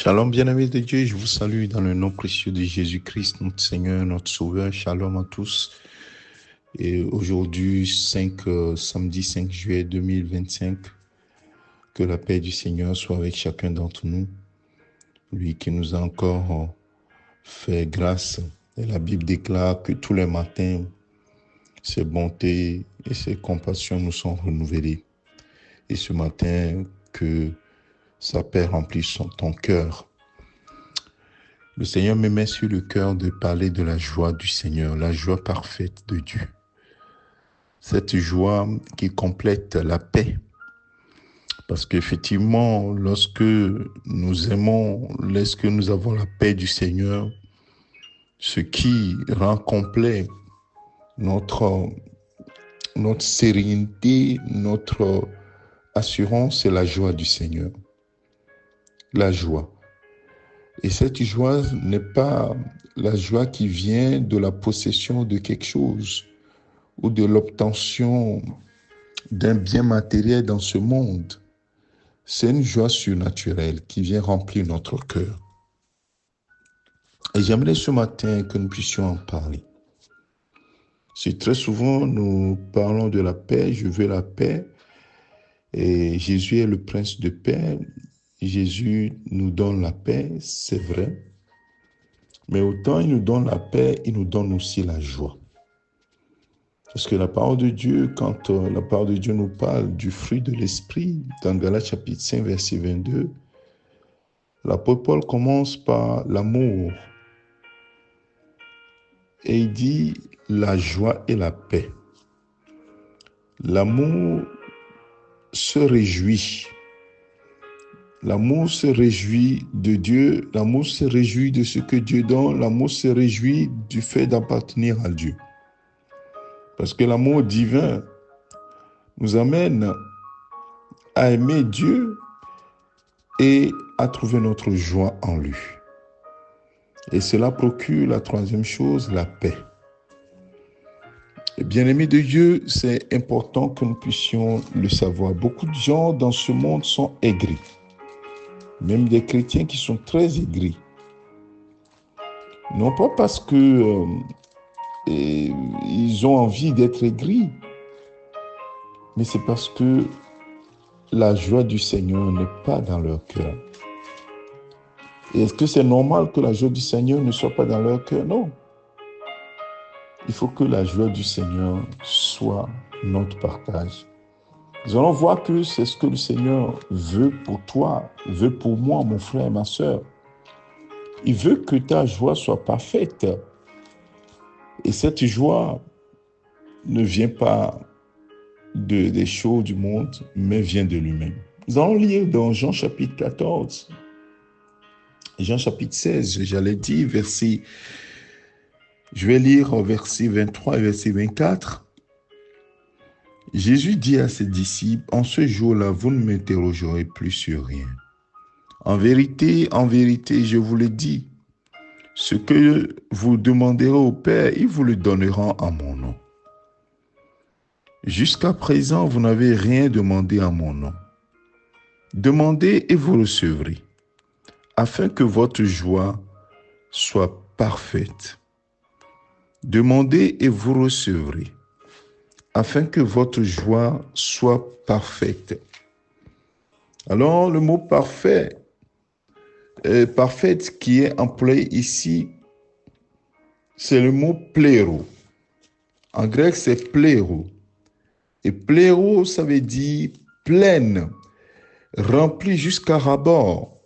Shalom, bien-aimés de Dieu, je vous salue dans le nom précieux de Jésus-Christ, notre Seigneur, notre Sauveur. Shalom à tous. Et aujourd'hui, samedi 5 juillet 2025, que la paix du Seigneur soit avec chacun d'entre nous. Lui qui nous a encore fait grâce. Et la Bible déclare que tous les matins, ses bontés et ses compassions nous sont renouvelées. Et ce matin, que sa paix remplisse ton cœur. Le Seigneur me met sur le cœur de parler de la joie du Seigneur, la joie parfaite de Dieu. Cette joie qui complète la paix. Parce qu'effectivement, lorsque nous aimons, lorsque nous avons la paix du Seigneur, ce qui rend complet notre sérénité, notre assurance, c'est la joie du Seigneur. La joie. Et cette joie n'est pas la joie qui vient de la possession de quelque chose ou de l'obtention d'un bien matériel dans ce monde. C'est une joie surnaturelle qui vient remplir notre cœur. Et j'aimerais ce matin que nous puissions en parler. Si très souvent nous parlons de la paix, je veux la paix, et Jésus est le prince de paix. Jésus nous donne la paix, c'est vrai. Mais autant il nous donne la paix, il nous donne aussi la joie. Parce que la parole de Dieu, quand la parole de Dieu nous parle du fruit de l'esprit, dans Galates chapitre 5, verset 22, l'apôtre Paul commence par l'amour. Et il dit la joie et la paix. L'amour se réjouit. L'amour se réjouit de Dieu, l'amour se réjouit de ce que Dieu donne, l'amour se réjouit du fait d'appartenir à Dieu. Parce que l'amour divin nous amène à aimer Dieu et à trouver notre joie en lui. Et cela procure la troisième chose, la paix. Et bien-aimés de Dieu, c'est important que nous puissions le savoir. Beaucoup de gens dans ce monde sont aigris. Même des chrétiens qui sont très aigris. Non pas parce que ils ont envie d'être aigris, mais c'est parce que la joie du Seigneur n'est pas dans leur cœur. Et est-ce que c'est normal que la joie du Seigneur ne soit pas dans leur cœur? Non. Il faut que la joie du Seigneur soit notre partage. Nous allons voir que c'est ce que le Seigneur veut pour toi, veut pour moi, mon frère et ma sœur. Il veut que ta joie soit parfaite. Et cette joie ne vient pas des choses du monde, mais vient de lui-même. Nous allons lire dans Jean chapitre 14, Jean chapitre 16, j'allais dire, je vais lire verset 23 et verset 24. Jésus dit à ses disciples, en ce jour-là, vous ne m'interrogerez plus sur rien. En vérité, je vous le dis, ce que vous demanderez au Père, il vous le donnera en mon nom. Jusqu'à présent, vous n'avez rien demandé en mon nom. Demandez et vous recevrez, afin que votre joie soit parfaite. Demandez et vous recevrez, afin que votre joie soit parfaite. Alors, le mot parfaite qui est employé ici, c'est le mot pléro. En grec, c'est pléro. Et pléro, ça veut dire pleine, remplie jusqu'à ras-bord.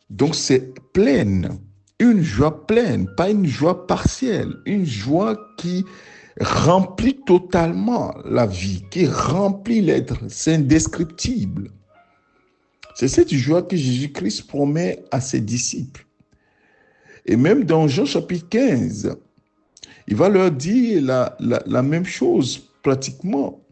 Donc, c'est pleine, une joie pleine, pas une joie partielle, une joie qui remplit totalement la vie, qui remplit l'être, c'est indescriptible. C'est cette joie que Jésus-Christ promet à ses disciples. Et même dans Jean chapitre 15, il va leur dire la même chose pratiquement.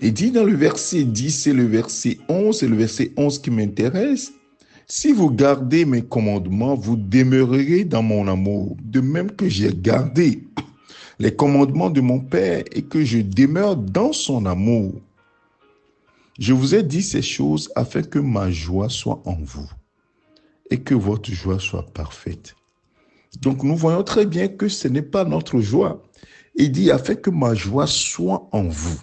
Il dit dans le verset 10 et le verset 11, c'est le verset 11 qui m'intéresse, « Si vous gardez mes commandements, vous demeurerez dans mon amour, de même que j'ai gardé les commandements de mon Père et que je demeure dans son amour. Je vous ai dit ces choses afin que ma joie soit en vous et que votre joie soit parfaite. Donc nous voyons très bien que ce n'est pas notre joie. Il dit afin que ma joie soit en vous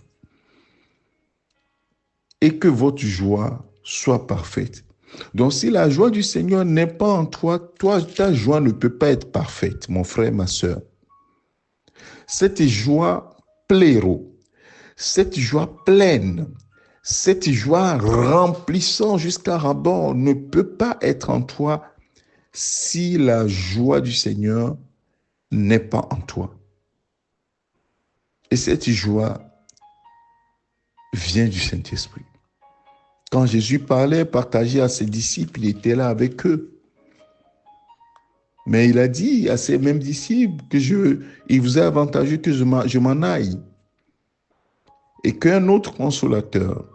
et que votre joie soit parfaite. Donc si la joie du Seigneur n'est pas en toi, ta joie ne peut pas être parfaite, mon frère, ma sœur. Cette joie pléro, cette joie pleine, cette joie remplissant jusqu'à ras-bord ne peut pas être en toi si la joie du Seigneur n'est pas en toi. Et cette joie vient du Saint-Esprit. Quand Jésus parlait, partageait à ses disciples, il était là avec eux. Mais il a dit à ses mêmes disciples que il vous est avantageux que je m'en aille. Et qu'un autre consolateur,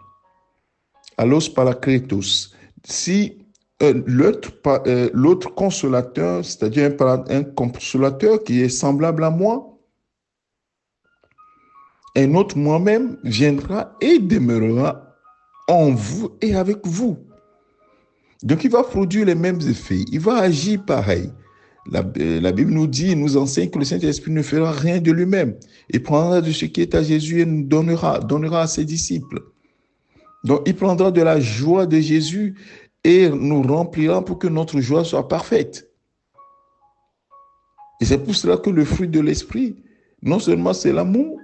allos parakletos, si l'autre consolateur, c'est-à-dire un consolateur qui est semblable à moi, un autre moi-même viendra et demeurera en vous et avec vous. Donc il va produire les mêmes effets, il va agir pareil. La Bible nous enseigne que le Saint-Esprit ne fera rien de lui-même. Il prendra de ce qui est à Jésus et nous donnera à ses disciples. Donc il prendra de la joie de Jésus et nous remplira pour que notre joie soit parfaite. Et c'est pour cela que le fruit de l'Esprit, non seulement c'est l'amour,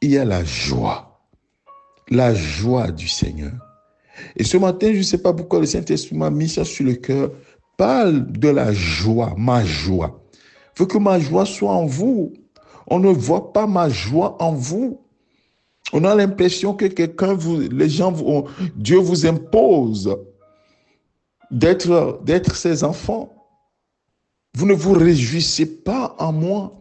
il y a la joie du Seigneur. Et ce matin, je ne sais pas pourquoi le Saint-Esprit m'a mis ça sur le cœur. Parle de la joie, ma joie. Il faut que ma joie soit en vous. On ne voit pas ma joie en vous. On a l'impression que Dieu vous impose d'être ses enfants. Vous ne vous réjouissez pas en moi.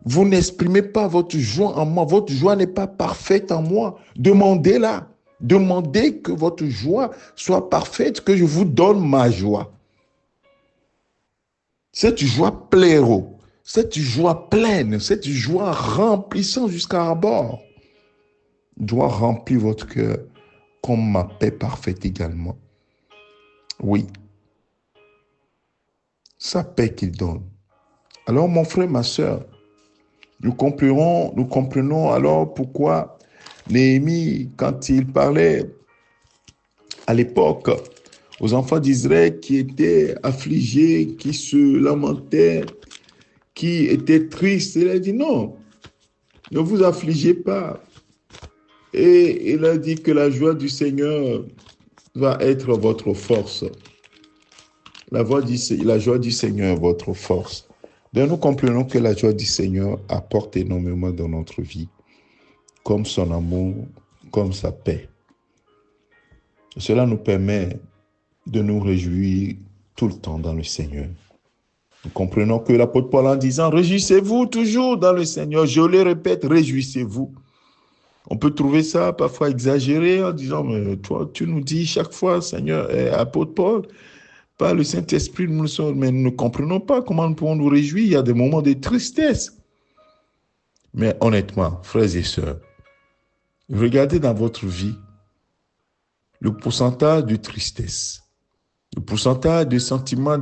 Vous n'exprimez pas votre joie en moi. Votre joie n'est pas parfaite en moi. Demandez-la. Demandez que votre joie soit parfaite, que je vous donne ma joie. Cette joie pléro, cette joie pleine, cette joie remplissant jusqu'à bord doit remplir votre cœur comme ma paix parfaite également. Oui, sa paix qu'il donne. Alors mon frère, ma sœur, nous comprenons alors pourquoi Néhémie, quand il parlait à l'époque aux enfants d'Israël qui étaient affligés, qui se lamentaient, qui étaient tristes, il a dit non, ne vous affligez pas. Et il a dit que la joie du Seigneur va être votre force. La joie du Seigneur est votre force. Donc nous comprenons que la joie du Seigneur apporte énormément dans notre vie, comme son amour, comme sa paix. Cela nous permet de nous réjouir tout le temps dans le Seigneur. Nous comprenons que l'apôtre Paul en disant « Réjouissez-vous toujours dans le Seigneur ». Je le répète, réjouissez-vous. On peut trouver ça parfois exagéré en disant « Mais toi, tu nous dis chaque fois, Seigneur, apôtre Paul, par le Saint-Esprit, mais nous ne comprenons pas comment nous pouvons nous réjouir. Il y a des moments de tristesse. » Mais honnêtement, frères et sœurs, regardez dans votre vie le pourcentage de tristesse, le pourcentage de sentiments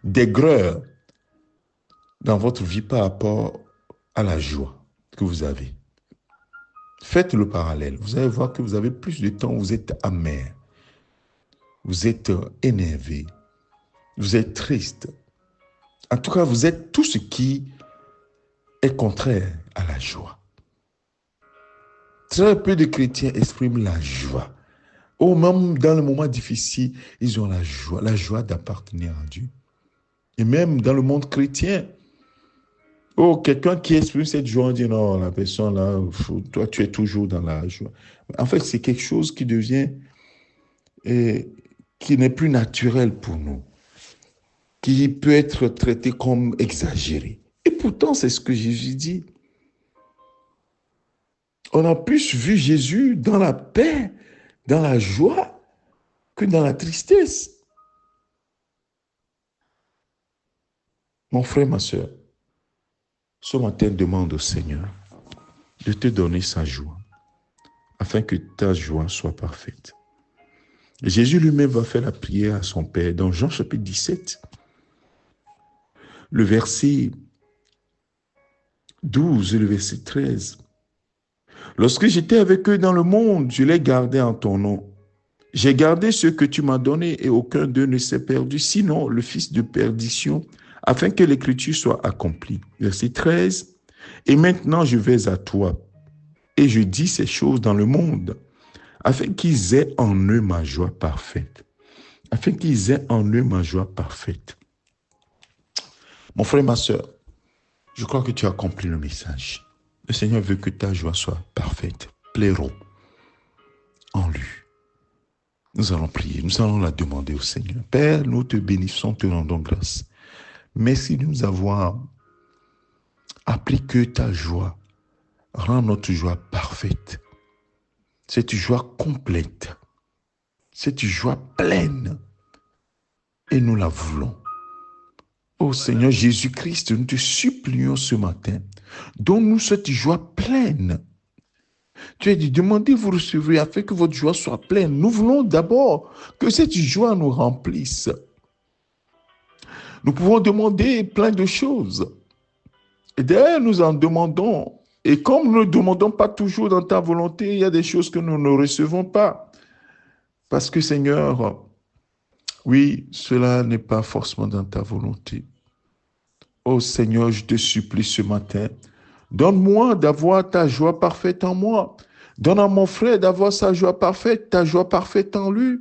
d'aigreur dans votre vie par rapport à la joie que vous avez. Faites le parallèle. Vous allez voir que vous avez plus de temps où vous êtes amer, vous êtes énervé, vous êtes triste. En tout cas, vous êtes tout ce qui est contraire à la joie. Très peu de chrétiens expriment la joie. Oh, même dans le moment difficile, ils ont la joie d'appartenir à Dieu. Et même dans le monde chrétien, oh, quelqu'un qui exprime cette joie, on dit non, la personne là, toi tu es toujours dans la joie. En fait, c'est quelque chose qui devient, qui n'est plus naturel pour nous, qui peut être traité comme exagéré. Et pourtant, c'est ce que Jésus dit. On a plus vu Jésus dans la paix, dans la joie, que dans la tristesse. Mon frère, ma soeur, ce matin, demande au Seigneur de te donner sa joie. afin que ta joie soit parfaite. Et Jésus lui-même va faire la prière à son Père dans Jean chapitre 17, le verset 12 et le verset 13. Lorsque j'étais avec eux dans le monde, je les gardais en ton nom. J'ai gardé ce que tu m'as donné et aucun d'eux ne s'est perdu, sinon le fils de perdition, afin que l'écriture soit accomplie. Verset 13. Et maintenant je vais à toi et je dis ces choses dans le monde, afin qu'ils aient en eux ma joie parfaite. Afin qu'ils aient en eux ma joie parfaite. Mon frère, ma soeur, je crois que tu as compris le message. Le Seigneur veut que ta joie soit parfaite, pléro, en lui. Nous allons prier, nous allons la demander au Seigneur. Père, nous te bénissons, te rendons grâce. Merci de nous avoir appris que ta joie rend notre joie parfaite. Cette joie complète, cette joie pleine. Et nous la voulons. Ô Seigneur Jésus-Christ, nous te supplions ce matin, donne-nous cette joie pleine. Tu as dit, demandez, vous recevrez, afin que votre joie soit pleine. Nous voulons d'abord que cette joie nous remplisse. Nous pouvons demander plein de choses. Et d'ailleurs, nous en demandons. Et comme nous ne demandons pas toujours dans ta volonté, il y a des choses que nous ne recevons pas. Parce que Seigneur, oui, cela n'est pas forcément dans ta volonté. Oh Seigneur, je te supplie ce matin, donne-moi d'avoir ta joie parfaite en moi. Donne à mon frère d'avoir sa joie parfaite, ta joie parfaite en lui.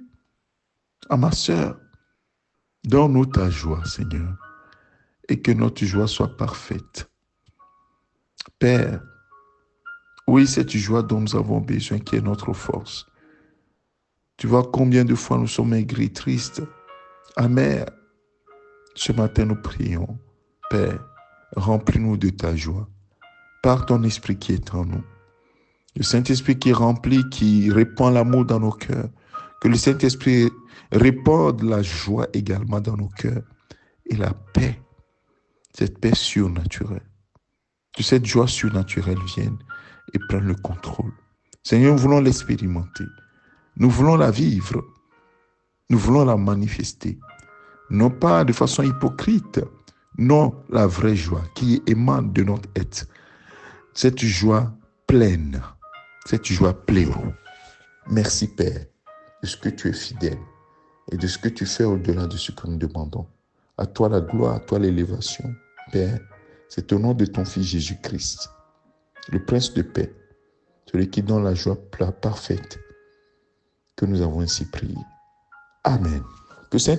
À ma sœur, donne-nous ta joie, Seigneur, et que notre joie soit parfaite. Père, oui, cette joie dont nous avons besoin, qui est notre force. Tu vois combien de fois nous sommes aigris, tristes, amers. Ce matin, nous prions. Père, remplis-nous de ta joie, par ton esprit qui est en nous. Le Saint-Esprit qui remplit, qui répand l'amour dans nos cœurs. Que le Saint-Esprit répande la joie également dans nos cœurs. Et la paix, cette paix surnaturelle. Que cette joie surnaturelle vienne et prenne le contrôle. Seigneur, nous voulons l'expérimenter. Nous voulons la vivre. Nous voulons la manifester. Non pas de façon hypocrite. Non, la vraie joie qui émane de notre être. Cette joie pleine. Cette joie pléro. Merci Père de ce que tu es fidèle et de ce que tu fais au-delà de ce que nous demandons. À toi la gloire, à toi l'élévation. Père, c'est au nom de ton Fils Jésus-Christ, le Prince de paix, celui qui donne la joie parfaite, que nous avons ainsi prié. Amen. Que Saint